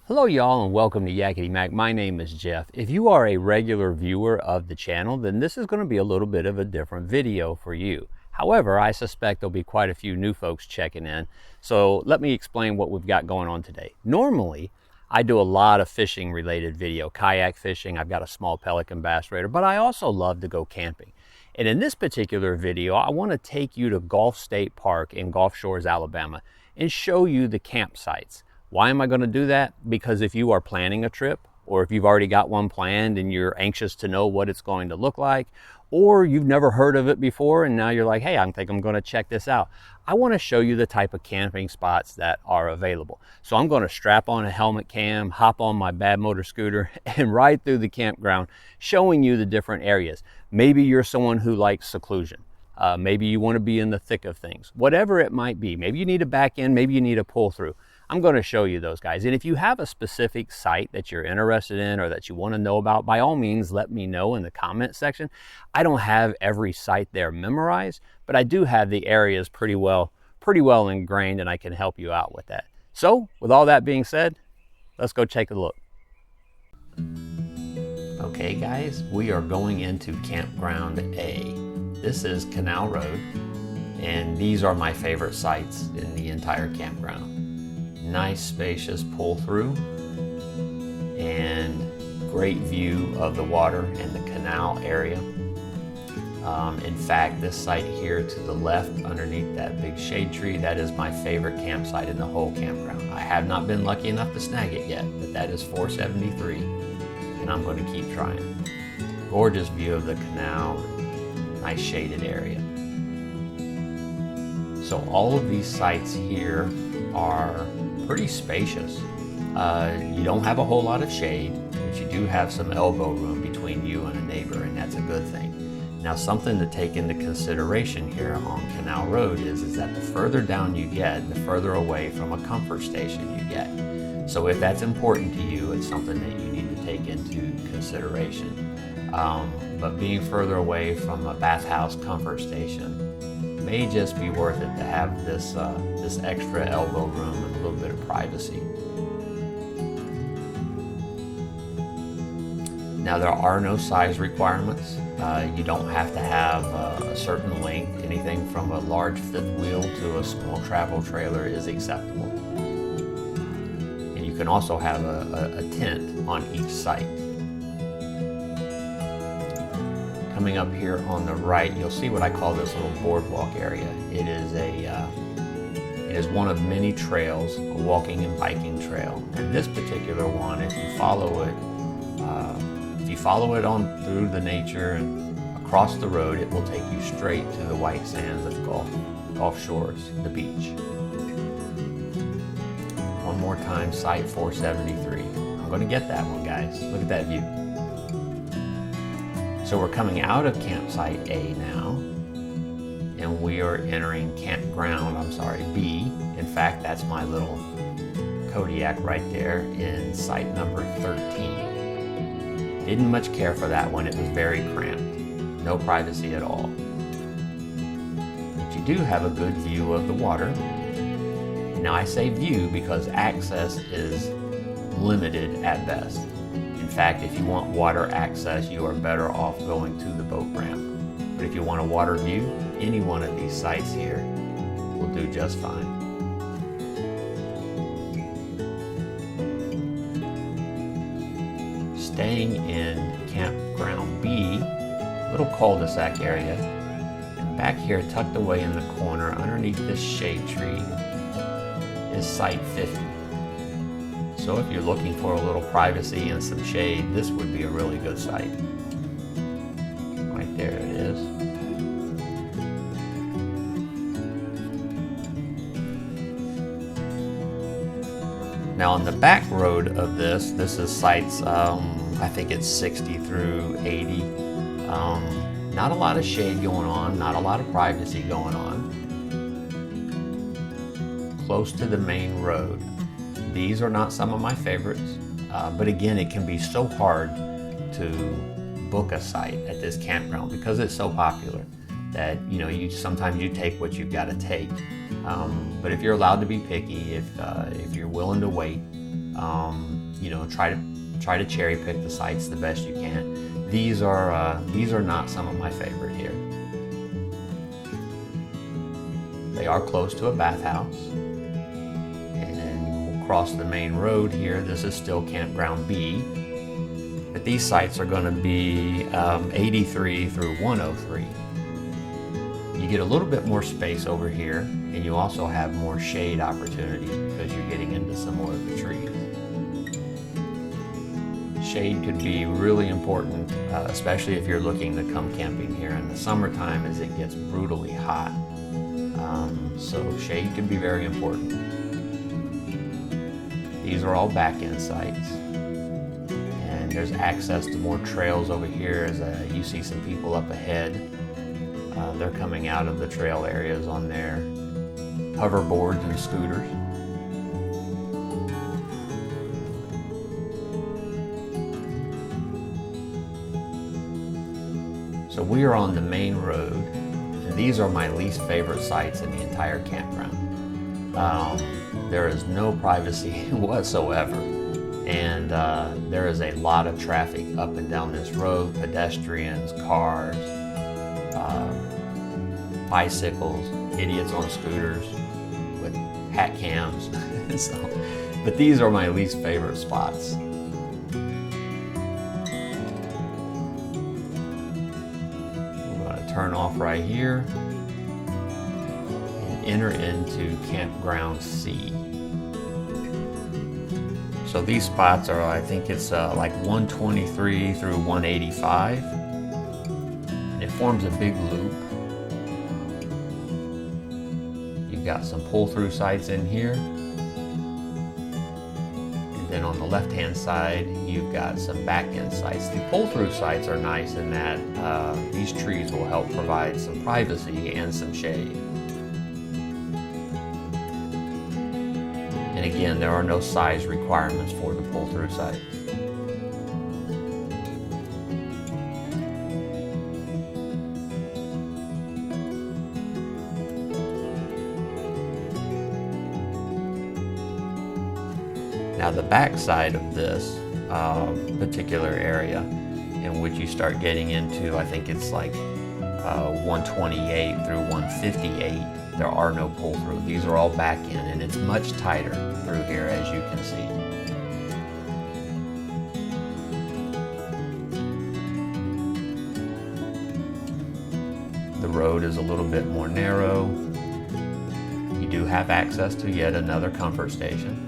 Hello y'all and welcome to Yakety Mac. My name is Jeff. If you are a regular viewer of the channel, then this is going to be a little bit of a different video for you. However, I suspect there'll be quite a few new folks checking in. So let me explain what we've got going on today. Normally, I do a lot of fishing related video, kayak fishing. I've got a small pelican bass raider, but I also love to go camping. And in this particular video, I want to take you to Gulf State Park in Gulf Shores, Alabama, and show you the campsites. Why am I going to do that? Because if you are planning a trip, or if you've already got one planned and you're anxious to know what it's going to look like, or you've never heard of it before and now you're like, hey, I think I'm going to check this out. I want to show you the type of camping spots that are available. So I'm going to strap on a helmet cam, hop on my bad motor scooter, and ride through the campground, showing you the different areas. Maybe you're someone who likes seclusion. Maybe you want to be in the thick of things. Whatever it might be. Maybe you need a back end, maybe you need a pull through. I'm going to show you those guys. And if you have a specific site that you're interested in or that you want to know about, by all means, let me know in the comment section. I don't have every site there memorized, but I do have the areas pretty well ingrained, and I can help you out with that. So with all that being said, let's go take a look. Okay guys, we are going into Campground A. This is Canal Road, and these are my favorite sites in the entire campground. Nice spacious pull-through and great view of the water and the canal area. In fact, this site here to the left underneath that big shade tree, that is my favorite campsite in the whole campground. I have not been lucky enough to snag it yet, but that is 473 and I'm going to keep trying. Gorgeous view of the canal, nice shaded area. So all of these sites here are pretty spacious. You don't have a whole lot of shade, but you do have some elbow room between you and a neighbor, and that's a good thing. Now, something to take into consideration here on Canal Road is that the further down you get, the further away from a comfort station you get. So if that's important to you, it's something that you need to take into consideration. But being further away from a bathhouse comfort station may just be worth it to have this extra elbow room and a little bit of privacy. Now, there are no size requirements. You don't have to have a certain length. Anything from a large fifth wheel to a small travel trailer is acceptable. And you can also have a tent on each site. Coming up here on the right, you'll see what I call this little boardwalk area. It is one of many trails, a walking and biking trail. And this particular one, if you follow it on through the nature and across the road, it will take you straight to the white sands of Gulf Shores, the beach. One more time, site 473. I'm going to get that one, guys. Look at that view. So we're coming out of campsite A now, and we are entering B. In fact, that's my little Kodiak right there in site number 13. Didn't much care for that one. It was very cramped. No privacy at all. But you do have a good view of the water. Now I say view because access is limited at best. In fact, if you want water access, you are better off going to the boat ramp. But if you want a water view, any one of these sites here will do just fine. Staying in Campground B, little cul-de-sac area, and back here tucked away in the corner underneath this shade tree is site 50. So if you're looking for a little privacy and some shade, this would be a really good site. Right there it is. Now on the back road of this is sites, I think it's 60 through 80. Not a lot of shade going on, not a lot of privacy going on. Close to the main road. These are not some of my favorites, but again, it can be so hard to book a site at this campground because it's so popular that sometimes you take what you've got to take. But if you're allowed to be picky, if you're willing to wait, You know, try to cherry pick the sites the best you can. These are not some of my favorite here. They are close to a bathhouse, and we'll cross the main road here. This is still Campground B, but these sites are going to be 83 through 103. You get a little bit more space over here, and you also have more shade opportunities because you're getting into some more of the trees. Shade could be really important, especially if you're looking to come camping here in the summertime as it gets brutally hot. So shade can be very important. These are all back-end sites, and there's access to more trails over here as you see some people up ahead. They're coming out of the trail areas on their hoverboards and scooters. So we are on the main road, and these are my least favorite sites in the entire campground. There is no privacy whatsoever, and there is a lot of traffic up and down this road, pedestrians, cars, bicycles, idiots on scooters with hat cams. But these are my least favorite spots. Turn off right here and enter into Campground C. So these spots are, I think it's like 123 through 185. And it forms a big loop. You've got some pull-through sites in here. And then on the left-hand side, you've got some back-end sites. The pull-through sites are nice in that these trees will help provide some privacy and some shade. And again, there are no size requirements for the pull-through sites. Now the back side of this particular area, in which you start getting into, I think it's like 128 through 158, there are no pull-through. These are all back in, and it's much tighter through here, as you can see. The road is a little bit more narrow. You do have access to yet another comfort station.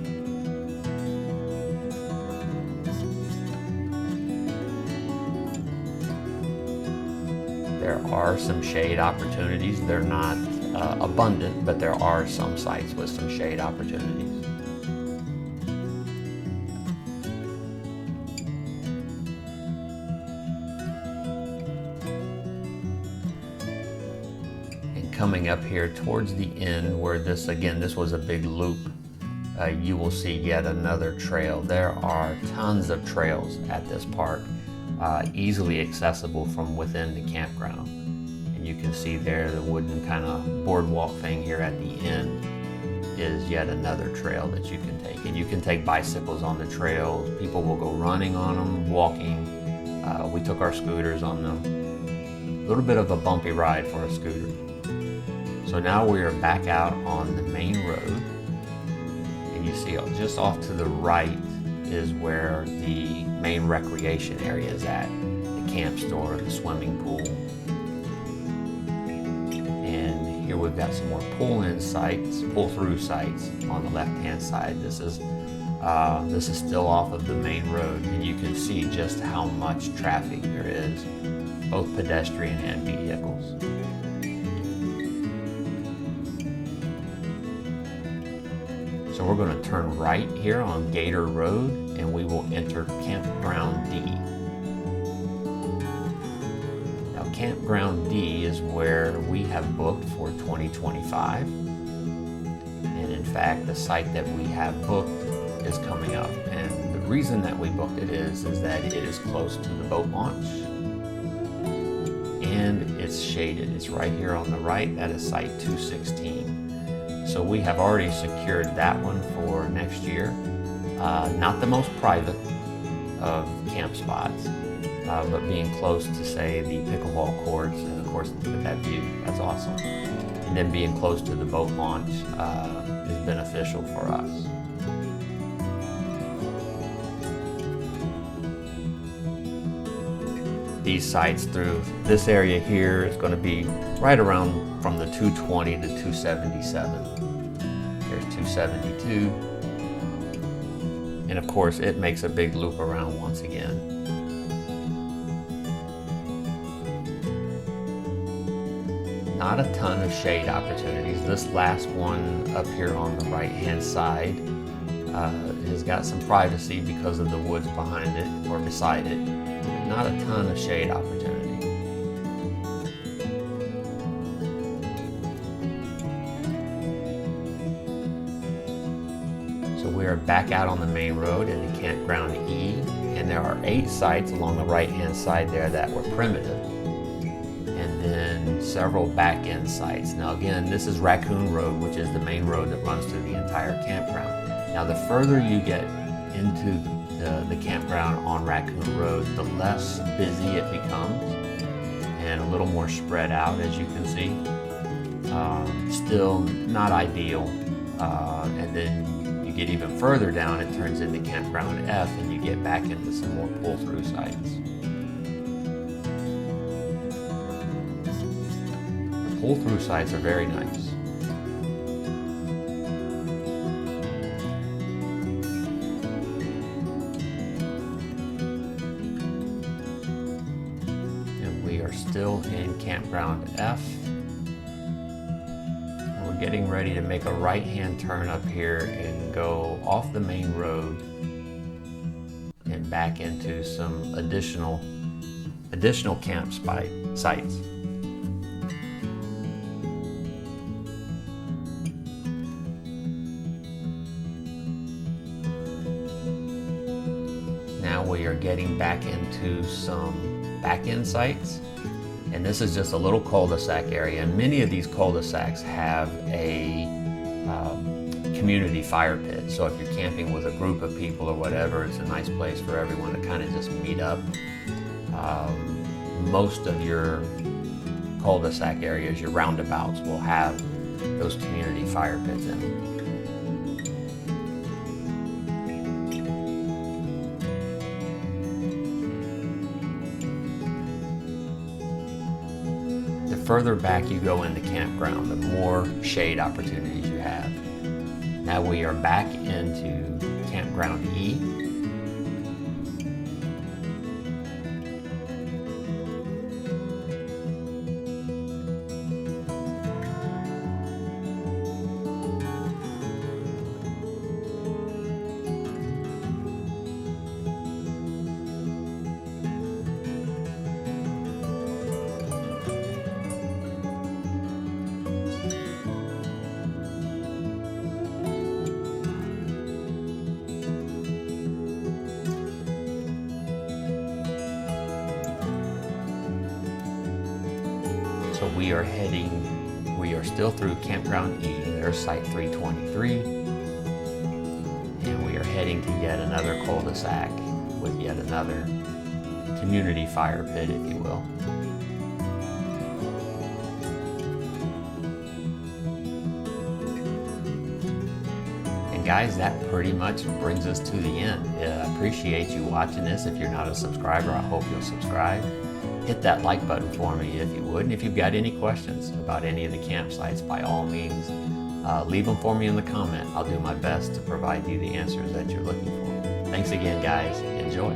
There are some shade opportunities. They're not abundant, but there are some sites with some shade opportunities. And coming up here towards the end where this was a big loop, you will see yet another trail. There are tons of trails at this park. Easily accessible from within the campground. And you can see there the wooden kind of boardwalk thing here at the end is yet another trail that you can take. And you can take bicycles on the trails. People will go running on them, walking. We took our scooters on them. A little bit of a bumpy ride for a scooter. So now we are back out on the main road. And you see just off to the right is where the main recreation area is at. The camp store, the swimming pool. And here we've got some more pull-in sites, pull-through sites on the left-hand side. This is still off of the main road, and you can see just how much traffic there is, both pedestrian and vehicles. So we're going to turn right here on Gator Road, and we will enter Campground D. Now Campground D is where we have booked for 2025. And in fact, the site that we have booked is coming up. And the reason that we booked it is that it is close to the boat launch. And it's shaded. It's right here on the right. That is site 216. So we have already secured that one for next year. Not the most private of camp spots, but being close to, say, the pickleball courts, and of course with that view, that's awesome. And then being close to the boat launch is beneficial for us. These sites through this area here is going to be right around from the 220 to 277. There's 272. And of course it makes a big loop around once again. Not a ton of shade opportunities. This last one up here on the right hand side has got some privacy because of the woods behind it or beside it. Not a ton of shade opportunity. So we are back out on the main road in the Campground E, and there are 8 sites along the right hand side there that were primitive, and then several back end sites. Now again, this is Raccoon Road, which is the main road that runs through the entire campground. Now the further you get into the campground on Raccoon Road, the less busy it becomes and a little more spread out, as you can see. Still not ideal. And then you get even further down, it turns into Campground F, and you get back into some more pull-through sites. The pull-through sites are very nice. Still in Campground F. We're getting ready to make a right-hand turn up here and go off the main road and back into some additional camp sites. Now we are getting back into some back-end sites. And this is just a little cul-de-sac area, and many of these cul-de-sacs have a community fire pit. So if you're camping with a group of people or whatever, it's a nice place for everyone to kind of just meet up. Most of your cul-de-sac areas, your roundabouts, will have those community fire pits in them. Further back you go into campground, the more shade opportunities you have. Now we are back into Campground E. So we are still through Campground E. There's site 323. And we are heading to yet another cul-de-sac with yet another community fire pit, if you will. And guys, that pretty much brings us to the end. I appreciate you watching this. If you're not a subscriber, I hope you'll subscribe. Hit that like button for me if you would. And if you've got any questions about any of the campsites, by all means, leave them for me in the comment. I'll do my best to provide you the answers that you're looking for. Thanks again, guys. Enjoy.